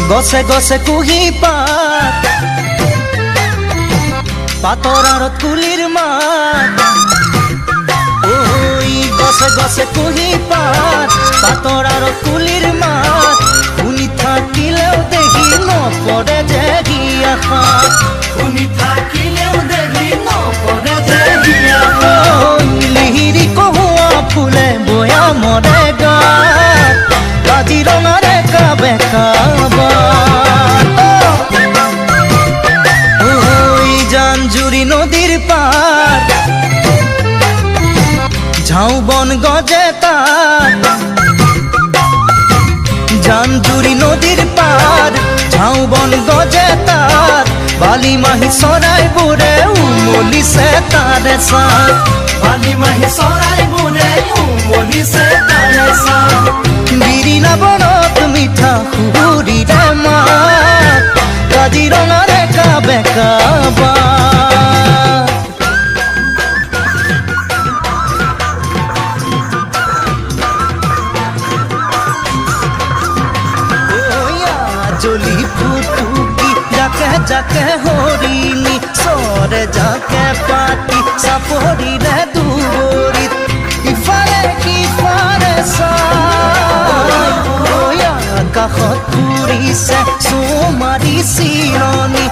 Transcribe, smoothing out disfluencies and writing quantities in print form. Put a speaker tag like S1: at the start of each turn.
S1: গছে গছে কুহি পাত পাতৰ আঁৰত কুলিৰ মাত ওই গছে গছে কুহি পাত পাতৰ আঁৰত কুলিৰ মাত শুনি থাকিলেও দেখি নপৰে যে গিয়াখাত
S2: শুনি থাকিলেও দেখি নপৰে যে গিয়াখাত
S1: লিহিৰি কহুৱা ফুলে বয়া মৰে গাত কাজিৰঙাৰে কাবে কাবা জাঞ্জুৰি নদীৰ পাৰ ঝাউ বন গজে তাত জাঞ্জুৰি নদীৰ পাৰ ঝাউ বন গজে তাত বালি মাহী চৰাইবোৰে উমলিছে তাৰে চাত
S2: বালি মাহী চৰাইবোৰে উমলিছে তাৰে চাত
S1: বিৰিণা বনত মিঠা সুৰিৰে মাত কাজিৰঙাৰে কাবে কাবা জলি ফুটুকি যাকে যাকে হৰিণী চৰে যাকে পাতি চাপৰিৰে দুবৰিত ইফালে সিফালে চাই আকাশত ফুৰিছে চুমাৰি চিৰণি